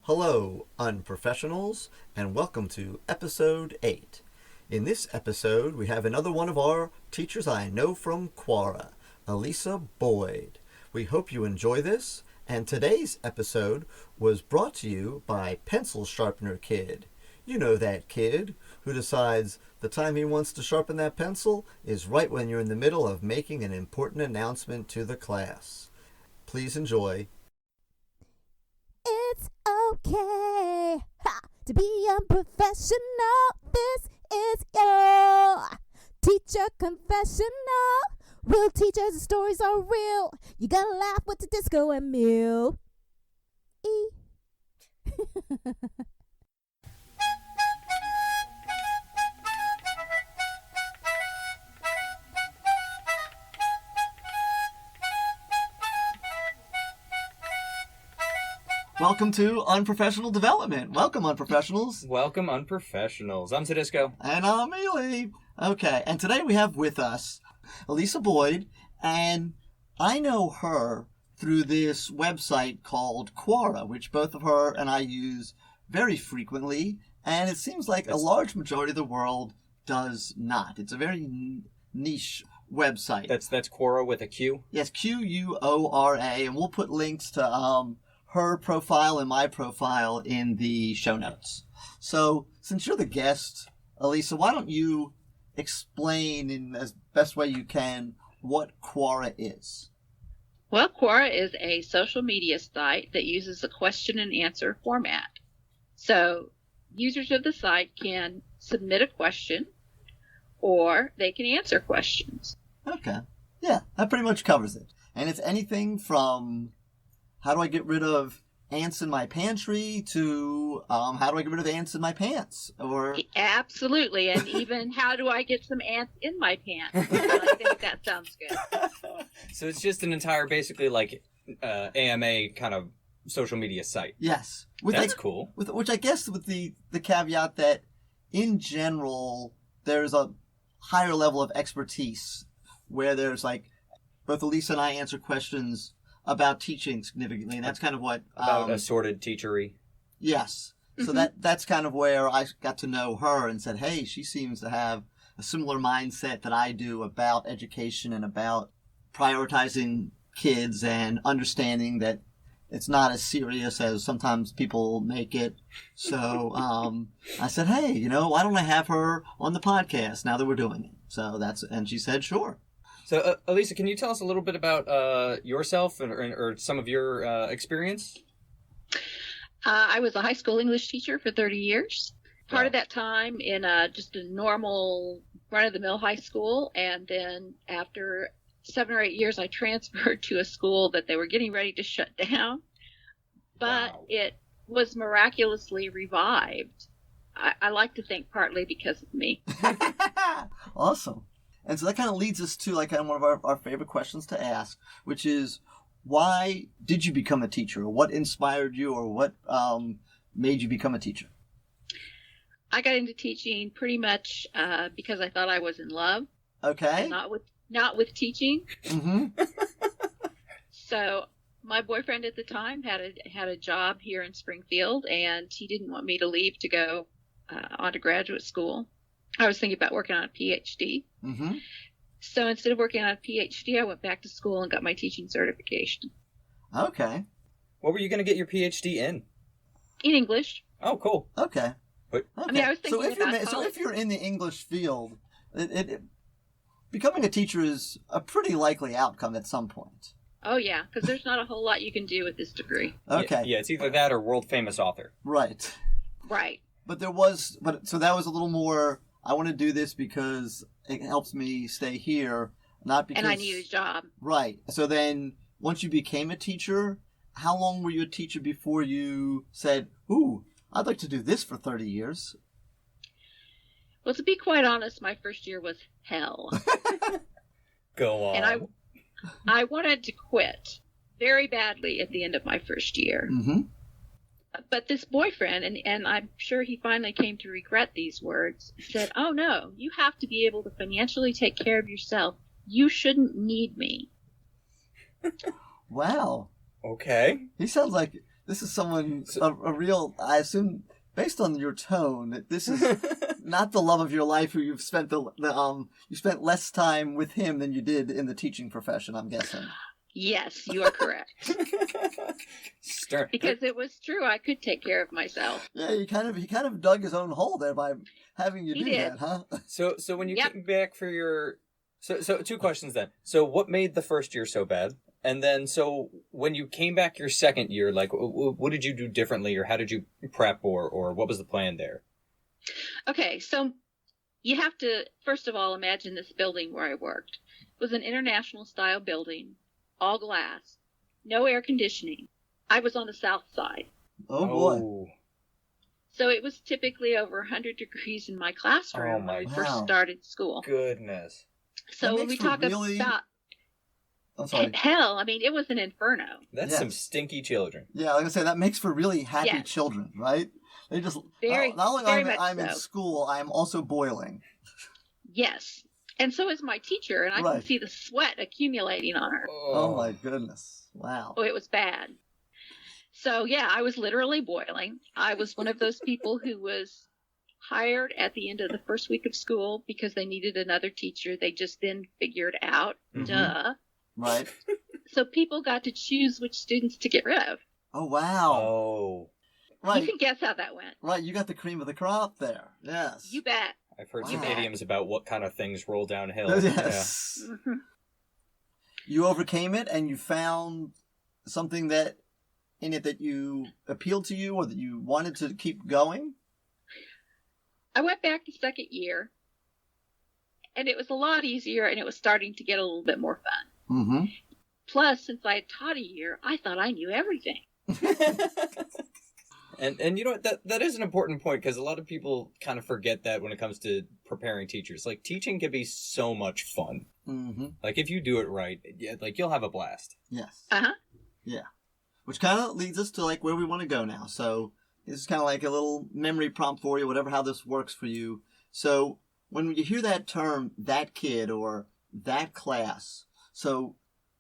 Hello, unprofessionals, and welcome to episode 8. In this episode, we have another one of our teachers I know from Quora, Elisa Boyd. We hope you enjoy this, and today's episode was brought to you by Pencil Sharpener Kid. You know that kid who decides the time he wants to sharpen that pencil is right when you're in the middle of making an important announcement to the class. Please enjoy. It's okay to be unprofessional. This is your teacher confessional. Real teachers and stories are real. You gotta laugh with the disco and meal. Welcome to Unprofessional Development. Welcome, unprofessionals. Welcome, unprofessionals. I'm Tedisco. And I'm Ely. Okay, and today we have with us Elisa Boyd, and I know her through this website called Quora, which both of her and I use very frequently, and it seems like a large majority of the world does not. It's a very niche website. That's Quora with a Q? Yes, Quora, and we'll put links to her profile and my profile in the show notes. So, since you're the guest, Elisa, why don't you explain in as best way you can what Quora is? Well, Quora is a social media site that uses a question and answer format. So, users of the site can submit a question or they can answer questions. Okay. Yeah, that pretty much covers it. And it's anything from how do I get rid of ants in my pantry to how do I get rid of ants in my pants? Or Absolutely, and even how do I get some ants in my pants? I think that sounds good. So it's just an entire, basically, like, AMA kind of social media site. yes, That's cool. Which I guess with the caveat that in general there's a higher level of expertise where there's like both Elisa and I answer questions about teaching significantly, and that's kind of what About assorted teachery. Yes. So that's kind of where I got to know her and said, hey, she seems to have a similar mindset that I do about education and about prioritizing kids and understanding that it's not as serious as sometimes people make it. So I said, hey, why don't I have her on the podcast now that we're doing it? So and she said, sure. So, Elisa, can you tell us a little bit about yourself or some of your experience? I was a high school English teacher for 30 years. Part of that time in just a normal run-of-the-mill high school, and then after 7 or 8 years, I transferred to a school that they were getting ready to shut down. But It was miraculously revived. I like to think partly because of me. Awesome. And so that kind of leads us to like kind of one of our favorite questions to ask, which is, why did you become a teacher? Or what inspired you, or what made you become a teacher? I got into teaching pretty much because I thought I was in love. Okay. And not with teaching. Mm-hmm. So my boyfriend at the time had a job here in Springfield, and he didn't want me to leave to go on to graduate school. I was thinking about working on a PhD. Mm-hmm. So instead of working on a PhD, I went back to school and got my teaching certification. Okay. What were you going to get your PhD in? In English. Oh, cool. Okay. But, I mean, I was thinking so if you're in the English field, becoming a teacher is a pretty likely outcome at some point. Oh, yeah, because there's not a whole lot you can do with this degree. Okay. Yeah, it's either that or world-famous author. Right. Right. So that was a little more, I want to do this because it helps me stay here, not because... And I need a job. Right. So then, once you became a teacher, how long were you a teacher before you said, ooh, I'd like to do this for 30 years? Well, to be quite honest, my first year was hell. Go on. And I wanted to quit very badly at the end of my first year. Mm-hmm. But this boyfriend, and I'm sure he finally came to regret these words, said, oh no, you have to be able to financially take care of yourself. You shouldn't need me. Wow. Okay. He sounds like This is someone, a real, I assume, based on your tone, that this is not the love of your life who you've spent you spent less time with him than you did in the teaching profession, I'm guessing. Yes, you are correct. Start. Because it was true, I could take care of myself. Yeah, he kind of dug his own hole there by having you He do did. that, huh? So when you Yep. came back for your, so two questions then. So what made the first year so bad? And then, so when you came back your second year, like, what did you do differently, or how did you prep, or what was the plan there? Okay, so you have to, first of all, imagine this building where I worked. It was an international style building, all glass, no air conditioning. I was on the south side. Oh boy. So it was typically over 100 degrees in my classroom Oh, my when we first Wow. started school. Goodness. So when makes we for talk really- about I'm sorry. hell, I mean, it was an inferno. That's Yes. some stinky children. Yeah, like I say, that makes for really happy Yes. children, right? They just Very- not only very I'm, much I'm in so. school, I'm also boiling. Yes. And so is my teacher, and I Right. can see the sweat accumulating on her. Oh my goodness! Wow. Oh, it was bad. So, yeah, I was literally boiling. I was one of those people who was hired at the end of the first week of school because they needed another teacher. They just then figured out, Mhm. duh. Right. So people got to choose which students to get rid of. Oh wow. Oh, Right. You can guess how that went. Right. You got the cream of the crop there. Yes. You bet. I've heard some Wow. idioms about what kind of things roll downhill. Yes. Mhm. You overcame it, and you found something that in it that you appealed to you, or that you wanted to keep going. I went back the second year, and it was a lot easier, and it was starting to get a little bit more fun. Mm-hmm. Plus, since I had taught a year, I thought I knew everything. And you know what, that is an important point, because a lot of people kind of forget that when it comes to preparing teachers. Like, teaching can be so much fun. Mm-hmm. Like, if you do it right, yeah, like, you'll have a blast. Yes. Uh-huh. Yeah. Which kind of leads us to like where we want to go now. So this is kind of like a little memory prompt for you, whatever how this works for you. So when you hear that term, that kid or that class, so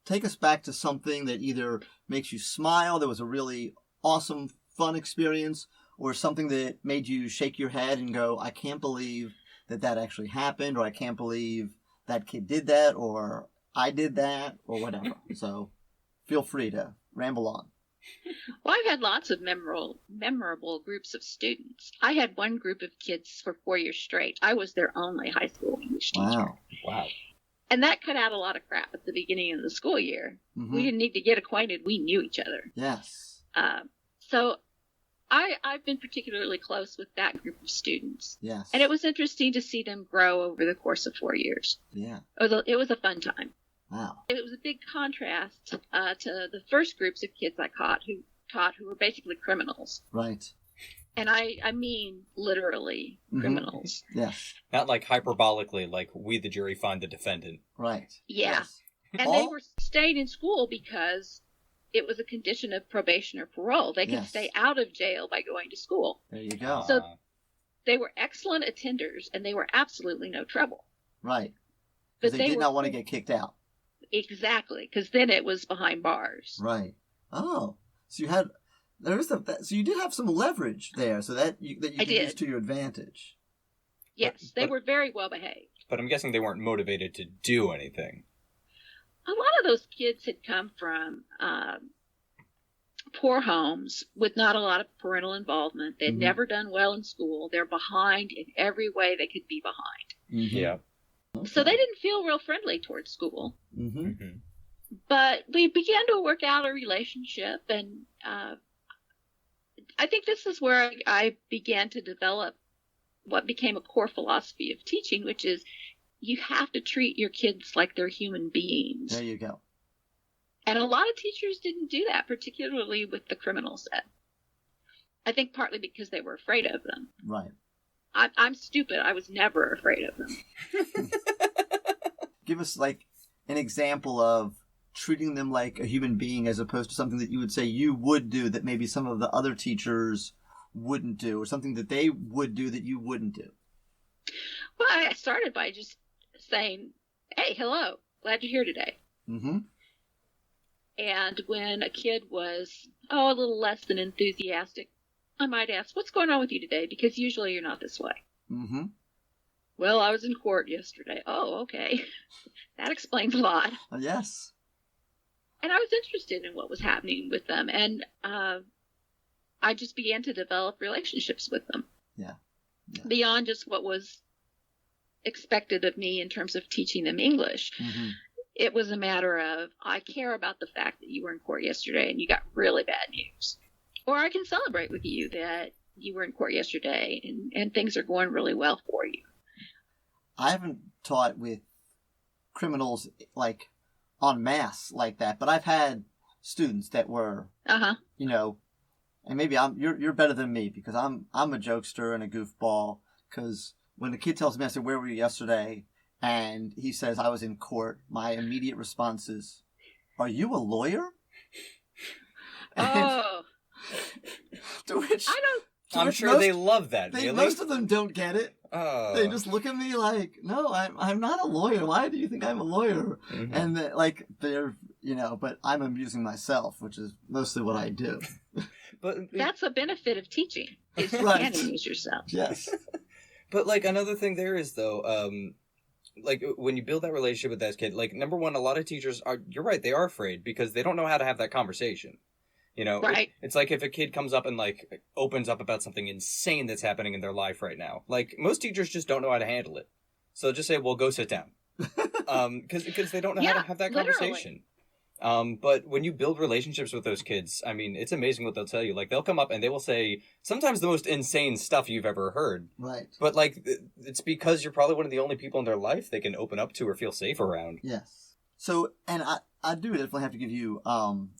take us back to something that either makes you smile, that was a really awesome, fun experience, or something that made you shake your head and go, I can't believe that that actually happened, or I can't believe that kid did that, or I did that, or whatever. So feel free to ramble on. Well, I've had lots of memorable groups of students. I had one group of kids for 4 years straight. I was their only high school English teacher. Wow. Wow. And that cut out a lot of crap at the beginning of the school year. Mhm. We didn't need to get acquainted. We knew each other. Yes. So I've been particularly close with that group of students. Yes. And it was interesting to see them grow over the course of 4 years. Yeah. It was a fun time. Wow. It was a big contrast to the first groups of kids I taught who were basically criminals. Right. And I mean literally Mhm. criminals. Yes. Not like hyperbolically, like we the jury find the defendant. Right. Yeah. Yes. And they were staying in school because it was a condition of probation or parole. They could Yes. stay out of jail by going to school. There you go. So- They were excellent attenders, and they were absolutely no trouble. Right. But Because they did were not want to get kicked out. exactly, because then it was behind bars. Right. Oh. So you had so you did have some leverage there, so that you I could use did. to your advantage. Yes, they but- were very well behaved. But I'm guessing they weren't motivated to do anything. A lot of those kids had come from poor homes with not a lot of parental involvement. They'd Mhm. never done well in school. They're behind in every way they could be behind. Mm-hmm. Yeah. So they didn't feel real friendly towards school. Mm-hmm. Hmm. But we began to work out a relationship, and I think this is where I began to develop what became a core philosophy of teaching, which is you have to treat your kids like they're human beings. There you go. And a lot of teachers didn't do that, particularly with the criminal set. I think partly because they were afraid of them. Right. I'm stupid. I was never afraid of them. Give us like an example of treating them like a human being as opposed to something that you would say you would do that maybe some of the other teachers wouldn't do, or something that they would do that you wouldn't do. Well, I started by just saying, hey, hello, glad you're here today. Mm-hmm. And when a kid was, a little less than enthusiastic, I might ask, what's going on with you today? Because usually you're not this way. Mm-hmm. Well, I was in court yesterday. Oh, okay. That explains a lot. Yes. And I was interested in what was happening with them. And I just began to develop relationships with them. Yeah. Beyond just what was expected of me in terms of teaching them English. Mm-hmm. It was a matter of, I care about the fact that you were in court yesterday and you got really bad news. Or I can celebrate with you that you were in court yesterday and things are going really well for you. I haven't taught with criminals like en masse like that, but I've had students that were, you know, and maybe you're better than me because I'm a jokester and a goofball. Because when the kid tells me, I said, "Where were you yesterday?" and he says, "I was in court," my immediate response is, "Are you a lawyer?" Oh, To which I don't. I'm sure they love that. Most of them don't get it. Oh. They just look at me like, "No, I'm not a lawyer. Why do you think I'm a lawyer?" Mhm. And they're, you know, but I'm amusing myself, which is mostly what I do. But That's a benefit of teaching. Is you Right. can amuse yourself. Yes. But like another thing there is though, like when you build that relationship with that kid, like number one, a lot of teachers you're right, they are afraid because they don't know how to have that conversation. You know, Right. It's like if a kid comes up and like opens up about something insane that's happening in their life right now. Like most teachers just don't know how to handle it. So just say, well, go sit down. Because they don't know how to have that literally. conversation. But when you build relationships with those kids, I mean, it's amazing what they'll tell you. Like they'll come up and they will say sometimes the most insane stuff you've ever heard. Right. But like it's because you're probably one of the only people in their life they can open up to or feel safe around. Yes. So, and I do definitely have to give you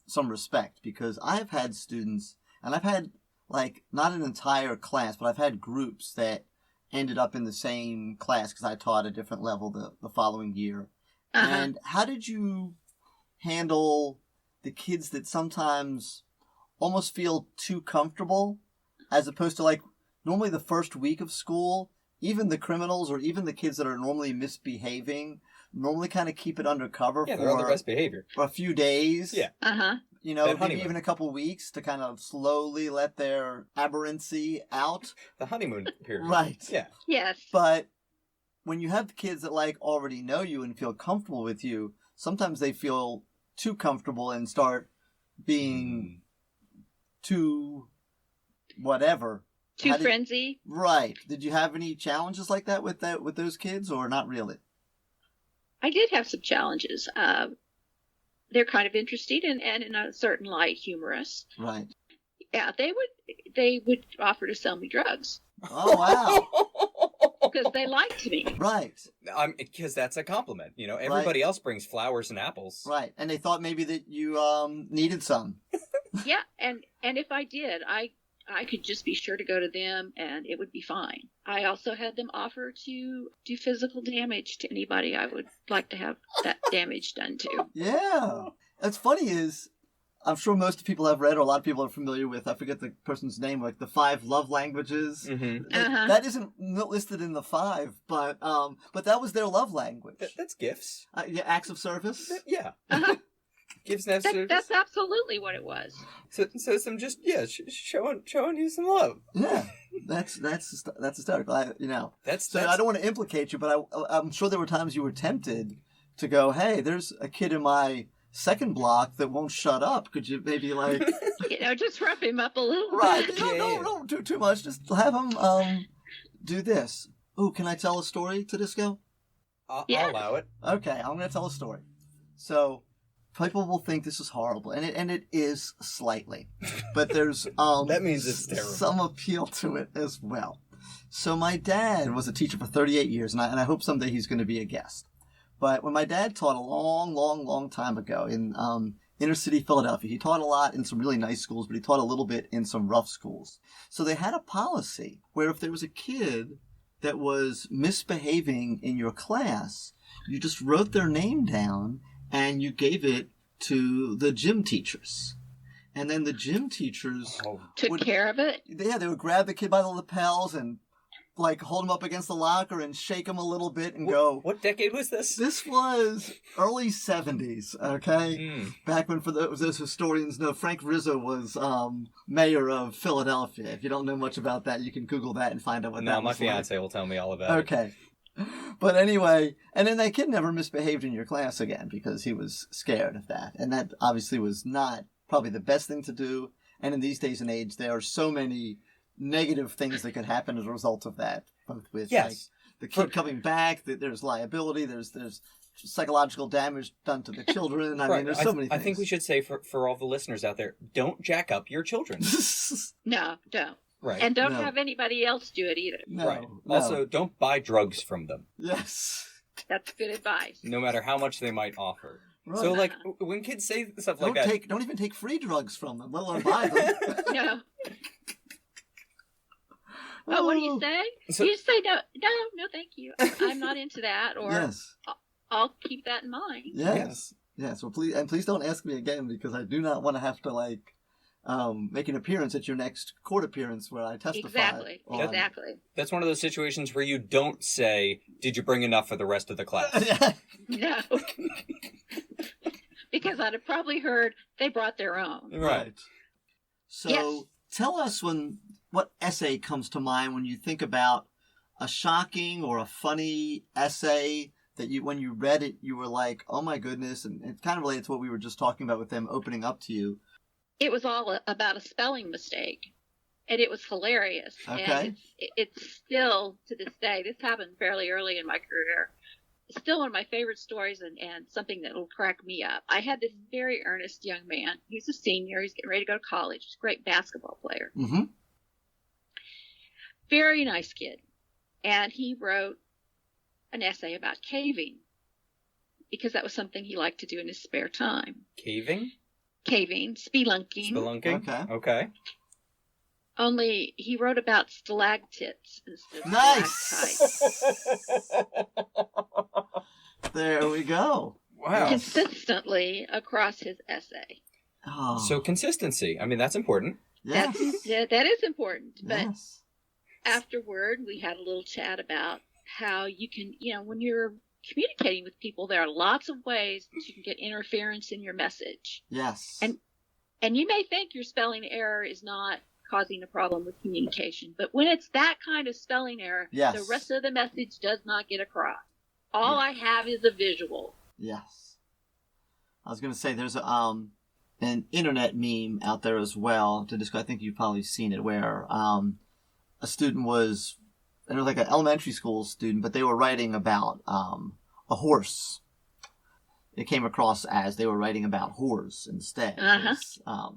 some respect because I have had students, and I've had like not an entire class, but I've had groups that ended up in the same class because I taught a different level the following year. And how did you handle the kids that sometimes almost feel too comfortable as opposed to like normally the first week of school, even the criminals or even the kids that are normally misbehaving normally kind of keep it undercover Yeah, they're on their best behavior. for a few days. Yeah. You know, That maybe honeymoon. even a couple weeks to kind of slowly let their aberrancy out. The honeymoon period. Right. Yeah. Yes. But when you have the kids that like already know you and feel comfortable with you, sometimes they feel too comfortable and start being too whatever. Too How did- frenzy. Right. Did you have any challenges like that with those kids or not really? I did have some challenges. They're kind of interesting and in a certain light humorous. Right. Yeah, they would offer to sell me drugs Oh wow. because they liked me. Right. Because that's a compliment. You know, everybody else brings flowers and apples. Right. And they thought maybe that you needed some. Yeah, and if I did, I could just be sure to go to them and it would be fine. I also had them offer to do physical damage to anybody I would like to have that damage done to. Yeah. That's funny is I'm sure most people have read or a lot of people are familiar with, I forget the person's name, like the 5 love languages. Mm-hmm. That isn't listed in the 5, but that was their love language. That's gifts. Yeah, acts of service. Yeah. Uh-huh. Gifts and service. That's absolutely what it was. So some just showing you some love. Yeah, that's hysterical. That's I don't want to implicate you, but I'm sure there were times you were tempted to go, "Hey, there's a kid in my second block that won't shut up. Could you maybe like Just rough him up a little right? bit. Don't do too much. Just have him do this. Ooh, can I tell a story to Disco? I'll Yeah. allow it. Okay, I'm gonna tell a story. So people will think this is horrible, and it is slightly, but there's That means it's terrible. some appeal to it as well. So my dad was a teacher for 38 years, and I hope someday he's going to be a guest. But when my dad taught a long time ago in inner city Philadelphia, he taught a lot in some really nice schools, but he taught a little bit in some rough schools. So they had a policy where if there was a kid that was misbehaving in your class, you just wrote their name down and you gave it to the gym teachers. And then the gym teachers Oh, Took care of it. they would grab the kid by the lapels and like hold them up against the locker and shake them a little bit and go. What decade was this? This was early 70s, okay? Mm. Back when, for those historians know, Frank Rizzo was mayor of Philadelphia. If you don't know much about that, you can Google that and find out what that No, was my like. fiance will tell me all about it. Okay. But anyway, and then that kid never misbehaved in your class again because he was scared of that. And that obviously was not probably the best thing to do. And in these days and age, there are so many negative things that could happen as a result of that. Both with like the kid coming back, there's liability, there's psychological damage done to the children. I mean, there's so many things. I think we should say for all the listeners out there, don't jack up your children. No, don't. Right. And don't No. have anybody else do it either. No, Right. no. Also, don't buy drugs from them, Yes. That's good advice. no matter how much they might offer. Right. So, like, when kids say stuff like that... Don't even take free drugs from them, let alone buy them. No. Oh, what do you say? So- You just say no, thank you. I'm not into that, or Yes. I'll keep that in mind. Yes. Yes. Well, please don't ask me again because I do not want to have to make an appearance at your next court appearance where I testify. Exactly. on- Exactly. That's one of those situations where you don't say, "Did you bring enough for the rest of the class?" No. Because I'd have probably heard they brought their own. Right. So Yes. tell us what essay comes to mind when you think about a shocking or a funny essay that when you read it, you were like, oh my goodness, and it kind of related to what we were just talking about with them opening up to you. It was all about a spelling mistake, and it was hilarious. Okay. And it's still, to this day, this happened fairly early in my career. It's still one of my favorite stories and something that will crack me up. I had this very earnest young man. He's a senior. He's getting ready to go to college. He's a great basketball player. Mm-hmm. Very nice kid. And he wrote an essay about caving because that was something he liked to do in his spare time. Caving? Caving, spelunking. Spelunking? Okay. Only he wrote about stalactites instead of Nice. stalactites There we go. Wow. consistently across his essay. Oh, So consistency. I mean, that's important. yes. That is important. But Yes. afterward, we had a little chat about how you can, when you're communicating with people, there are lots of ways that you can get interference in your message. Yes. And you may think your spelling error is not causing a problem with communication, but when it's that kind of spelling error, Yes. the rest of the message does not get across. All I have is a visual. Yes. I was going to say there's an internet meme out there as well to describe. I think you've probably seen it where a student was, it was like an elementary school student, but they were writing about a horse. It came across as they were writing about whores instead. Uh-huh.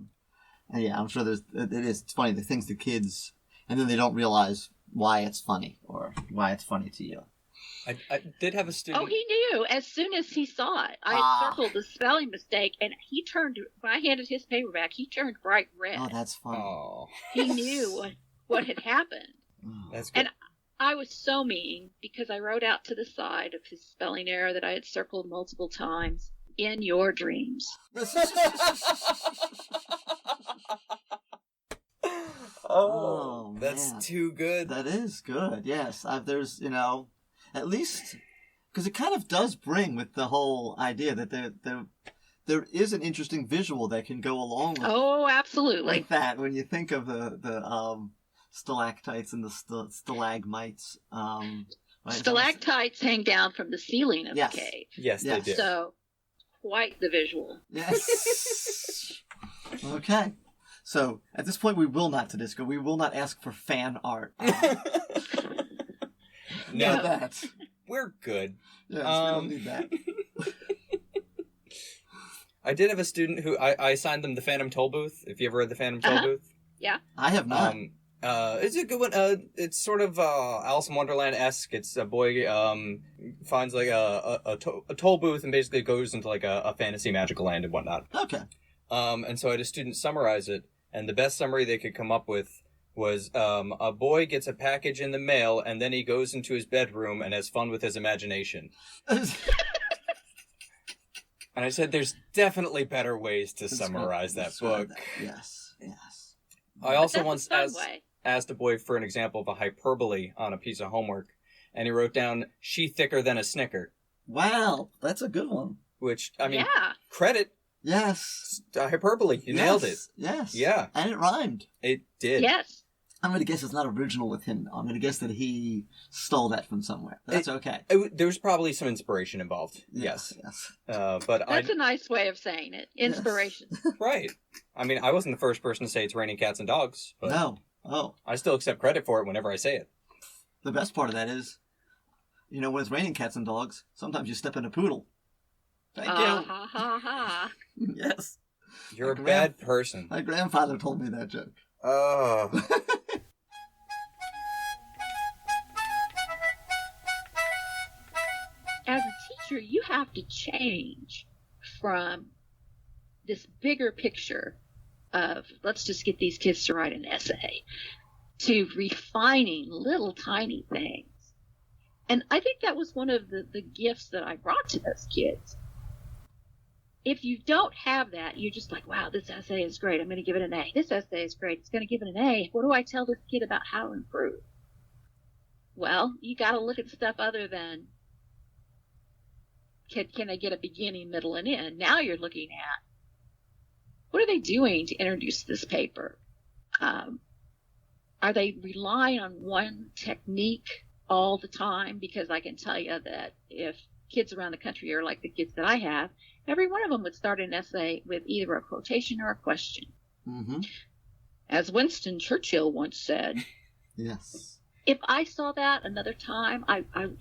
And yeah, I'm sure it's funny, the things the kids, and then they don't realize why it's funny or why it's funny to you. I did have a student. Oh, he knew as soon as he saw it. I had circled the spelling mistake, and he turned, when I handed his paper back, he turned bright red. Oh, that's funny. Oh, He knew what had happened. Oh. that's good. And I was so mean because I wrote out to the side of his spelling error that I had circled multiple times, in your dreams. Oh, that's man. too good. That is good. Yes, there's at least because it kind of does bring with the whole idea that there is an interesting visual that can go along with Oh, absolutely. like that when you think of the stalactites and the stalagmites. Right? Stalactites hang down from the ceiling of Yes. the cave. Yes, Yes. they do. So, quite the visual. Yes. Okay. So at this point, we will not to disco. We will not ask for fan art. No, Not that. we're good. Yes, we don't need that. I did have a student who I assigned them the Phantom Toll Booth. If you ever read the Phantom Toll Uh-huh. Booth, I have not. it's a good one. It's sort of Alice in Wonderland-esque. It's a boy finds like a toll booth and basically goes into like a fantasy magical land and whatnot. Okay. And so I had a student summarize it, and the best summary they could come up with was a boy gets a package in the mail, and then he goes into his bedroom and has fun with his imagination. And I said, there's definitely better ways to summarize that book. Yes. Yes. I also That's once a fun asked, way. asked a boy for an example of a hyperbole on a piece of homework, and he wrote down, "She thicker than a Snicker," Wow, that's a good one. which, I mean, yeah. credit, Yes. hyperbole. You nailed it. Yes. Yeah. And it rhymed. It did. Yes. I'm going to guess it's not original with him. I'm going to guess that he stole that from somewhere. That's okay. There's probably some inspiration involved. Yes. Yes. But That's a nice way of saying it. Inspiration. right. I mean, I wasn't the first person to say it's raining cats and dogs, but No. Oh. I still accept credit for it whenever I say it. The best part of that is, you know, when it's raining cats and dogs, sometimes you step in a poodle. Thank Ha ha ha. you. Yes. You're a My bad person. My grandfather told me that joke. Oh. As a teacher, you have to change from this bigger picture of let's just get these kids to write an essay to refining little tiny things. And I think that was one of the gifts that I brought to those kids. If you don't have that, you're just like, wow, this essay is great. I'm going to give it an A. This essay is great. It's going to give it an A. What do I tell this kid about how to improve? Well, you got to look at stuff other than can I get a beginning, middle, and end? Now you're looking at what are they doing to introduce this paper? Are they relying on one technique all the time? Because I can tell you that if kids around the country are like the kids that I have, every one of them would start an essay with either a quotation or a question. Mm-hmm. As Winston Churchill once said, Yes. if I saw that another time, I'm going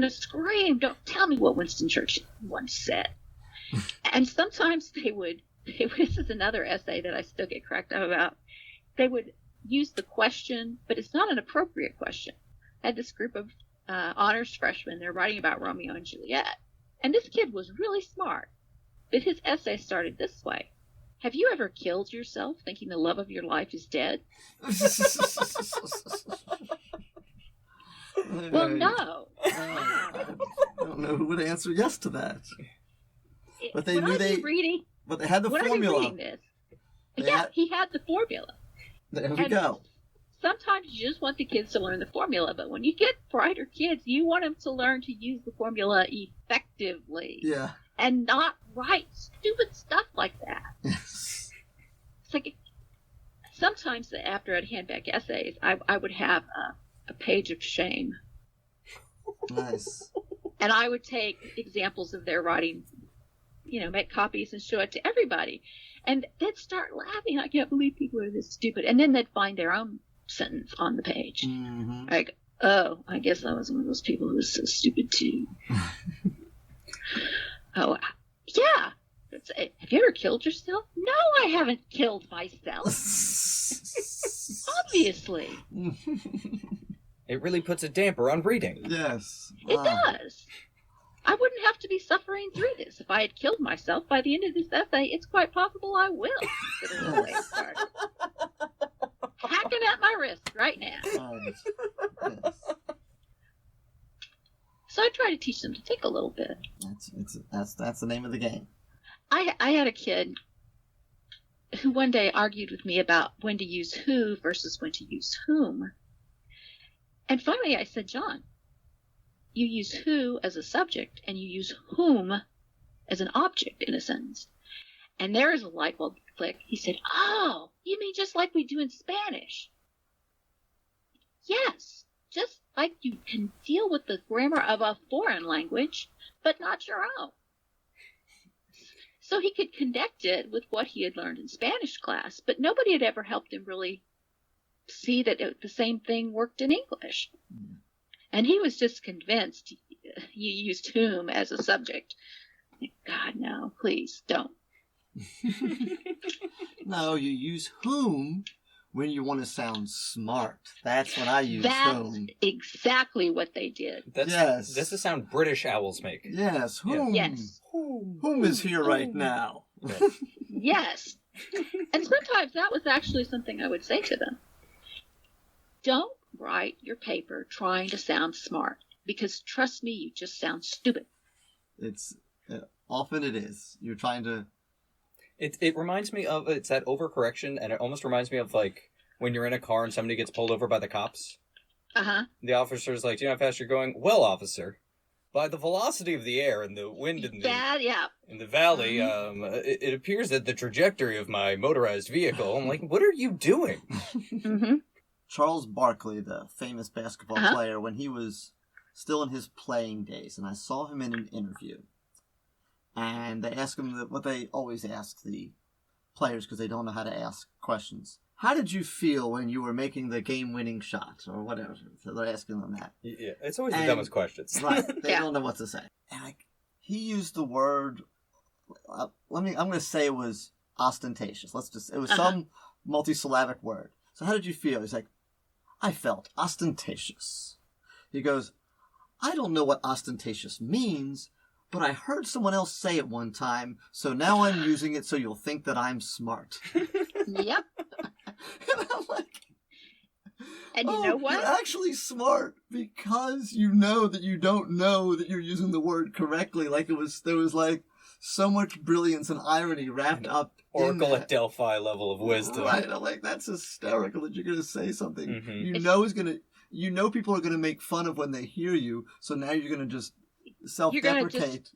to scream, don't tell me what Winston Churchill once said. And sometimes they would, this is another essay that I still get cracked up about, they would use the question, but it's not an appropriate question. I had this group of honors freshmen, they're writing about Romeo and Juliet. And this kid was really smart, but his essay started this way. Have you ever killed yourself thinking the love of your life is dead? Well, no. I don't know who would answer yes to that. But they When knew I they. be reading, But they had the when I be formula. reading this, They yeah, had- he had the formula. There we And go. Sometimes you just want the kids to learn the formula, but when you get brighter kids, you want them to learn to use the formula effectively Yeah. and not write stupid stuff like that. Yes. It's like sometimes after I'd hand back essays, I would have a page of shame, Nice. and I would take examples of their writing, make copies and show it to everybody, and they'd start laughing. I can't believe people are this stupid, and then they'd find their own sentence on the page. Mm-hmm. Like, oh, I guess I was one of those people who was so stupid too. Oh, yeah. Have you ever killed yourself? No, I haven't killed myself. Obviously. It really puts a damper on reading. Yes. It Wow. does. I wouldn't have to be suffering through this. If I had killed myself by the end of this essay, it's quite possible I will. Considering the way it started. Hacking at my wrist right now. Nice. Yes. So I try to teach them to think a little bit. That's the name of the game. I had a kid who one day argued with me about when to use who versus when to use whom. And finally I said, John, you use who as a subject and you use whom as an object in a sentence. And there is a light bulb click. He said, oh, you mean just like we do in Spanish? Yes, just like you can deal with the grammar of a foreign language, but not your own. So he could connect it with what he had learned in Spanish class, but nobody had ever helped him really see that the same thing worked in English. And he was just convinced you used whom as a subject. God, no, please don't. No, you use whom when you want to sound smart. That's when I use That's whom. exactly what they did. Yes. That's the sound British owls make. Yes, whom. Yes. Whom is here right now? Yes. And sometimes that was actually something I would say to them. Don't write your paper trying to sound smart, because trust me, you just sound stupid. It's often it is. You're trying to. It reminds me of, it's that overcorrection, and it almost reminds me of, like, when you're in a car and somebody gets pulled over by the cops. Uh-huh. The officer's like, "Do you know how fast you're going?" "Well, officer, by the velocity of the air and the wind in the valley, it appears that the trajectory of my motorized vehicle." I'm like, "What are you doing?" Mm-hmm. Charles Barkley, the famous basketball player, when he was still in his playing days, and I saw him in an interview, and they asked him what they always ask the players because they don't know how to ask questions. How did you feel when you were making the game-winning shot, or whatever? So they're asking them that. Yeah, it's always the dumbest questions. Right, they don't know what to say. And he used the word. I'm going to say it was ostentatious. It was some multisyllabic word. So how did you feel? He's like, I felt ostentatious. He goes, I don't know what ostentatious means, but I heard someone else say it one time, so now I'm using it so you'll think that I'm smart. Yep. And I'm like, and you know what? You're actually smart because you know that you don't know that you're using the word correctly. Like there was like so much brilliance and irony wrapped up Oracle in that. at Delphi level of wisdom. Right, I'm like, that's hysterical that you're going to say something Mm-hmm. you know people are going to make fun of when they hear you, so now you're going to just self-deprecate.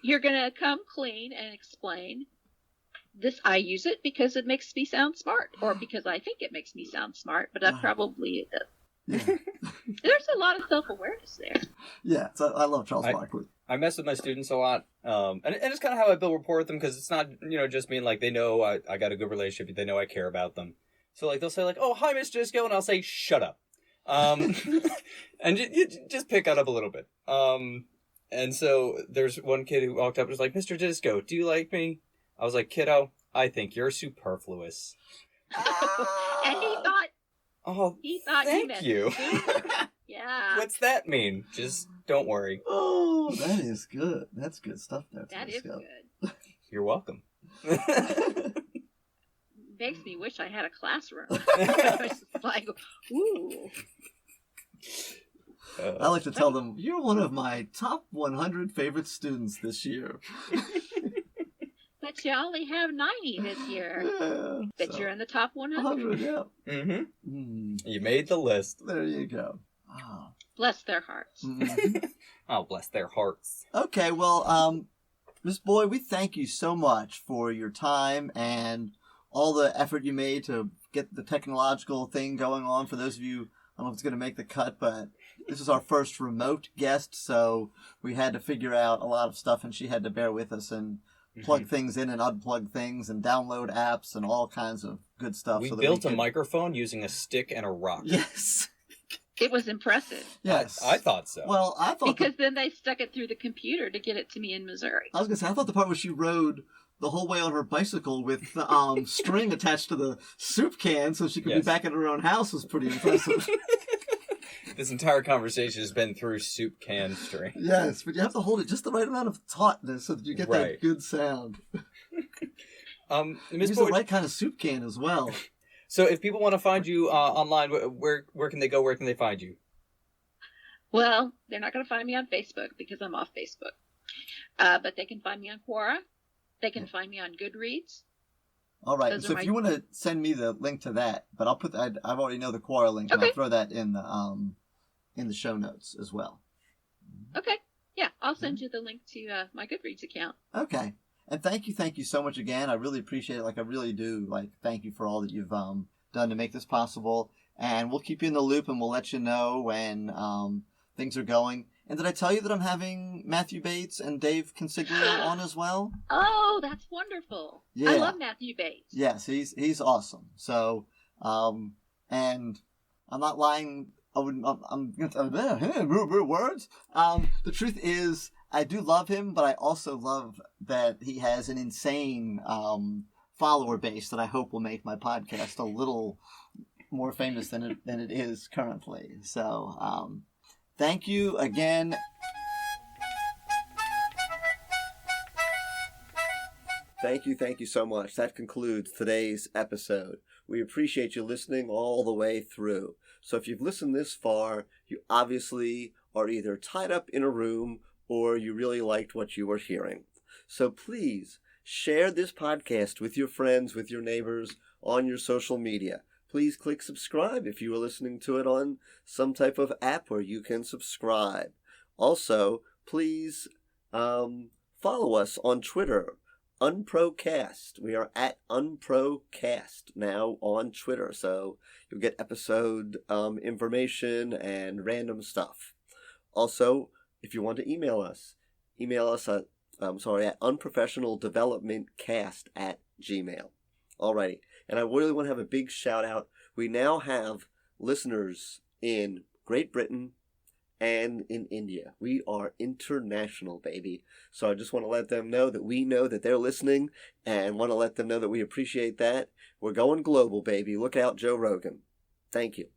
You're going to come clean and explain this. I use it because it makes me sound smart, or because I think it makes me sound smart, but that probably it does. Yeah. There's a lot of self-awareness there. Yeah, so I love Charles Barkley. I mess with my students a lot, and it's kind of how I build rapport with them, because it's not, just me. Like, they know I got a good relationship. They know I care about them. So, like, they'll say, like, "Oh, hi, Miss Disco," and I'll say, "Shut up." And you just pick it up a little bit. And so there's one kid who walked up and was like, "Mr. Disco, do you like me?" I was like, "Kiddo, I think you're superfluous." And he thought thank you. Yeah. What's that mean? Just don't worry. Oh, that is good. That's good stuff there. That is good. You're welcome. Makes me wish I had a classroom. It's like, ooh. I like to tell them, you're one of my top 100 favorite students this year. But you only have 90 this year. Yeah, But you're in the top 100. 100, yeah. Mm-hmm. You made the list. There you go. Oh. Bless their hearts. Oh, bless their hearts. Okay, well, Miss Boyd, we thank you so much for your time and all the effort you made to get the technological thing going on. For those of you, I don't know if it's going to make the cut, but this is our first remote guest, so we had to figure out a lot of stuff, and she had to bear with us and plug things in and unplug things and download apps and all kinds of good stuff. We built a microphone using a stick and a rock. Yes. It was impressive. Yes. I thought so. Well, I thought... Because then they stuck it through the computer to get it to me in Missouri. I was going to say, I thought the part where she rode the whole way on her bicycle with the string attached to the soup can so she could be back at her own house was pretty impressive. This entire conversation has been through soup can string. Yes, but you have to hold it just the right amount of tautness so that you get that good sound. Ms. Use Boyd, the right kind of soup can as well. So if people want to find you online, where can they go? Where can they find you? Well, they're not going to find me on Facebook because I'm off Facebook. But they can find me on Quora. They can find me on Goodreads. All right. So if you want to send me the link to that, but I'll put I already know the Quora link. Okay. I'll throw that in the show notes as well. Okay. Yeah, I'll send you the link to my Goodreads account. Okay. And thank you so much again. I really appreciate it. Like, I really do. Like, thank you for all that you've done to make this possible. And we'll keep you in the loop, and we'll let you know when things are going. And did I tell you that I'm having Matthew Bates and Dave Consiglio on as well? Oh, that's wonderful. Yeah. I love Matthew Bates. Yes, he's awesome. So, and I'm not lying. I'm words. The truth is, I do love him, but I also love that he has an insane follower base that I hope will make my podcast a little more famous than it is currently. So, thank you again. Thank you so much. That concludes today's episode. We appreciate you listening all the way through. So if you've listened this far, you obviously are either tied up in a room or you really liked what you were hearing. So please share this podcast with your friends, with your neighbors, on your social media. please click subscribe if you are listening to it on some type of app where you can subscribe. Also, please follow us on Twitter, Unprocast. We are at Unprocast now on Twitter, so you'll get episode information and random stuff. Also, if you want to email us at unprofessionaldevelopmentcast@gmail. Alrighty, and I really want to have a big shout out. We now have listeners in Great Britain and in India. We are international, baby. So I just want to let them know that we know that they're listening and want to let them know that we appreciate that. We're going global, baby. Look out, Joe Rogan. Thank you.